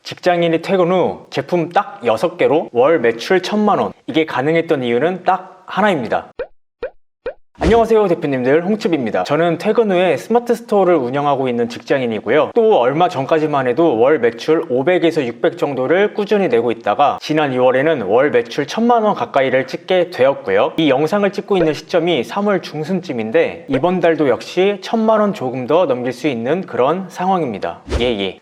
직장인이 퇴근 후 제품 딱 6개로 월 매출 1000만원. 이게 가능했던 이유는 딱 하나입니다. 안녕하세요 대표님들, 홍칩입니다. 저는 퇴근 후에 스마트 스토어를 운영하고 있는 직장인이고요. 또 얼마 전까지만 해도 월 매출 500에서 600 정도를 꾸준히 내고 있다가 지난 2월에는 월 매출 1000만원 가까이를 찍게 되었고요. 이 영상을 찍고 있는 시점이 3월 중순쯤인데 이번 달도 역시 1000만원 조금 더 넘길 수 있는 그런 상황입니다.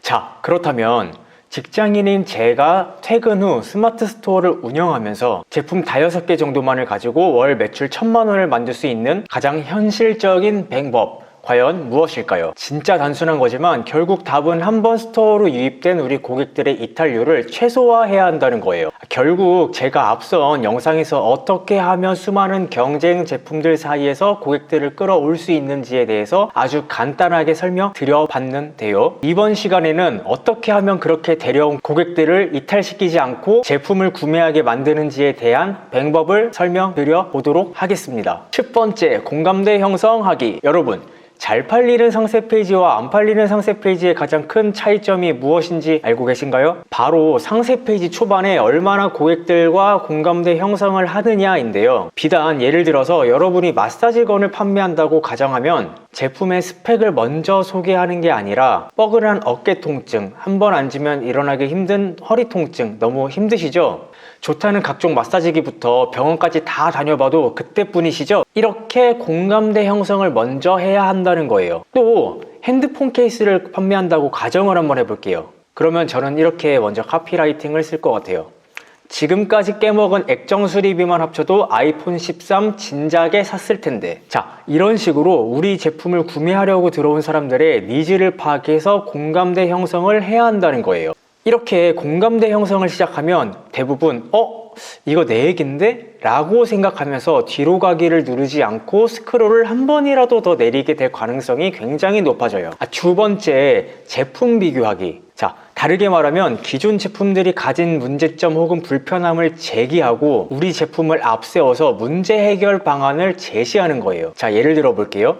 자, 그렇다면 직장인인 제가 퇴근 후 스마트 스토어를 운영하면서 제품 5개 정도만을 가지고 월 매출 1000만원을 만들 수 있는 가장 현실적인 방법, 과연 무엇일까요? 진짜 단순한 거지만 결국 답은 한번 스토어로 유입된 우리 고객들의 이탈률을 최소화해야 한다는 거예요. 결국 제가 앞선 영상에서 어떻게 하면 수많은 경쟁 제품들 사이에서 고객들을 끌어올 수 있는지에 대해서 아주 간단하게 설명드려 봤는데요. 이번 시간에는 어떻게 하면 그렇게 데려온 고객들을 이탈시키지 않고 제품을 구매하게 만드는지에 대한 방법을 설명드려 보도록 하겠습니다. 첫 번째, 공감대 형성하기. 여러분, 잘 팔리는 상세 페이지와 안 팔리는 상세 페이지의 가장 큰 차이점이 무엇인지 알고 계신가요? 바로 상세 페이지 초반에 얼마나 고객들과 공감대 형성을 하느냐인데요. 비단 예를 들어서 여러분이 마사지건을 판매한다고 가정하면 제품의 스펙을 먼저 소개하는 게 아니라 뻐근한 어깨 통증, 한번 앉으면 일어나기 힘든 허리 통증, 너무 힘드시죠? 좋다는 각종 마사지기부터 병원까지 다 다녀봐도 그때뿐이시죠? 이렇게 공감대 형성을 먼저 해야 한다는 거예요. 또 핸드폰 케이스를 판매한다고 가정을 한번 해볼게요. 그러면 저는 이렇게 먼저 카피라이팅을 쓸 것 같아요. 지금까지 깨먹은 액정 수리비만 합쳐도 아이폰 13 진작에 샀을 텐데. 자, 이런 식으로 우리 제품을 구매하려고 들어온 사람들의 니즈를 파악해서 공감대 형성을 해야 한다는 거예요. 이렇게 공감대 형성을 시작하면 대부분 이거 내 얘긴데? 라고 생각하면서 뒤로 가기를 누르지 않고 스크롤을 한 번이라도 더 내리게 될 가능성이 굉장히 높아져요. 두 번째, 제품 비교하기. 자, 다르게 말하면 기존 제품들이 가진 문제점 혹은 불편함을 제기하고 우리 제품을 앞세워서 문제 해결 방안을 제시하는 거예요. 자, 예를 들어 볼게요.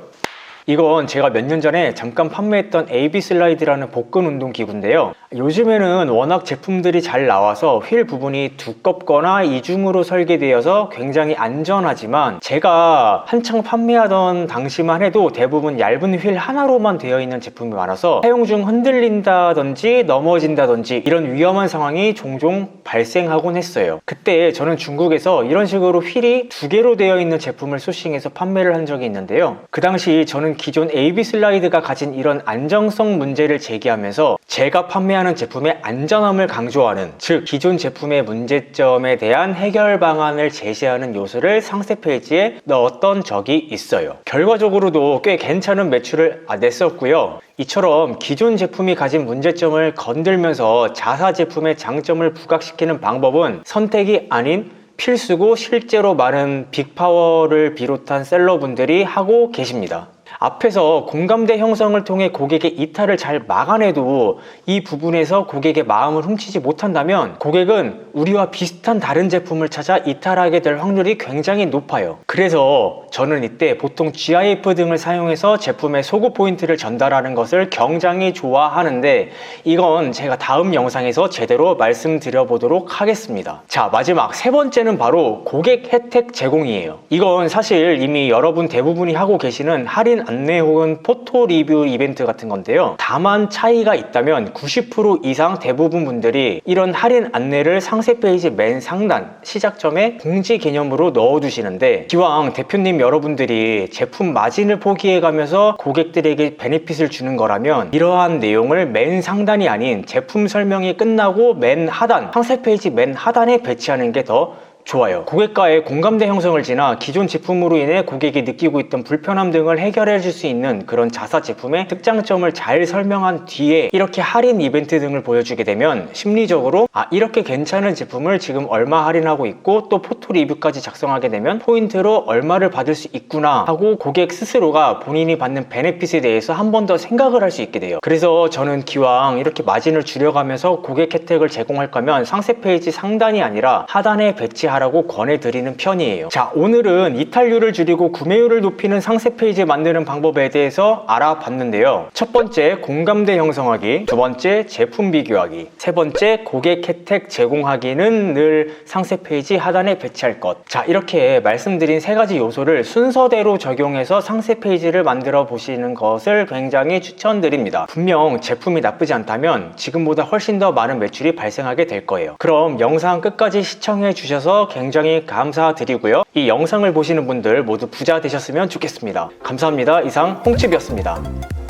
이건 제가 몇 년 전에 잠깐 판매했던 AB 슬라이드라는 복근 운동 기구인데요. 요즘에는 워낙 제품들이 잘 나와서 휠 부분이 두껍거나 이중으로 설계되어서 굉장히 안전하지만 제가 한창 판매하던 당시만 해도 대부분 얇은 휠 하나로만 되어 있는 제품이 많아서 사용 중 흔들린다든지 넘어진다든지 이런 위험한 상황이 종종 발생하곤 했어요. 그때 저는 중국에서 이런 식으로 휠이 2개로 되어 있는 제품을 소싱해서 판매를 한 적이 있는데요. 그 당시 저는 기존 AB 슬라이드가 가진 이런 안정성 문제를 제기하면서 제가 판매하는 제품의 안전함을 강조하는, 즉 기존 제품의 문제점에 대한 해결 방안을 제시하는 요소를 상세 페이지에 넣었던 적이 있어요. 결과적으로도 꽤 괜찮은 매출을 냈었고요. 이처럼 기존 제품이 가진 문제점을 건들면서 자사 제품의 장점을 부각시키는 방법은 선택이 아닌 필수고 실제로 많은 빅파워를 비롯한 셀러분들이 하고 계십니다. 앞에서 공감대 형성을 통해 고객의 이탈을 잘 막아내도 이 부분에서 고객의 마음을 훔치지 못한다면 고객은 우리와 비슷한 다른 제품을 찾아 이탈하게 될 확률이 굉장히 높아요. 그래서 저는 이때 보통 GIF 등을 사용해서 제품의 소구 포인트를 전달하는 것을 굉장히 좋아하는데 이건 제가 다음 영상에서 제대로 말씀드려 보도록 하겠습니다. 자, 마지막 세 번째는 바로 고객 혜택 제공이에요. 이건 사실 이미 여러분 대부분이 하고 계시는 할인 안내 혹은 포토 리뷰 이벤트 같은 건데요. 다만 차이가 있다면 90% 이상 대부분 분들이 이런 할인 안내를 상세 페이지 맨 상단 시작점에 공지 개념으로 넣어두시는데 기왕 대표님 여러분들이 제품 마진을 포기해가면서 고객들에게 베네핏을 주는 거라면 이러한 내용을 맨 상단이 아닌 제품 설명이 끝나고 맨 하단, 상세 페이지 맨 하단에 배치하는 게 더 좋아요. 고객과의 공감대 형성을 지나 기존 제품으로 인해 고객이 느끼고 있던 불편함 등을 해결해 줄 수 있는 그런 자사 제품의 특장점을 잘 설명한 뒤에 이렇게 할인 이벤트 등을 보여주게 되면 심리적으로 이렇게 괜찮은 제품을 지금 얼마 할인하고 있고 또 포토 리뷰까지 작성하게 되면 포인트로 얼마를 받을 수 있구나 하고 고객 스스로가 본인이 받는 베네핏에 대해서 한 번 더 생각을 할 수 있게 돼요. 그래서 저는 기왕 이렇게 마진을 줄여가면서 고객 혜택을 제공할 거면 상세 페이지 상단이 아니라 하단에 배치하는 하라고 권해드리는 편이에요. 자, 오늘은 이탈률을 줄이고 구매율을 높이는 상세 페이지 만드는 방법에 대해서 알아봤는데요. 첫 번째, 공감대 형성하기. 두 번째, 제품 비교하기. 세 번째, 고객 혜택 제공하기는 늘 상세 페이지 하단에 배치할 것. 자, 이렇게 말씀드린 세 가지 요소를 순서대로 적용해서 상세 페이지를 만들어 보시는 것을 굉장히 추천드립니다. 분명 제품이 나쁘지 않다면 지금보다 훨씬 더 많은 매출이 발생하게 될 거예요. 그럼 영상 끝까지 시청해 주셔서 굉장히 감사드리고요. 이 영상을 보시는 분들 모두 부자 되셨으면 좋겠습니다. 감사합니다. 이상 홍칩이었습니다.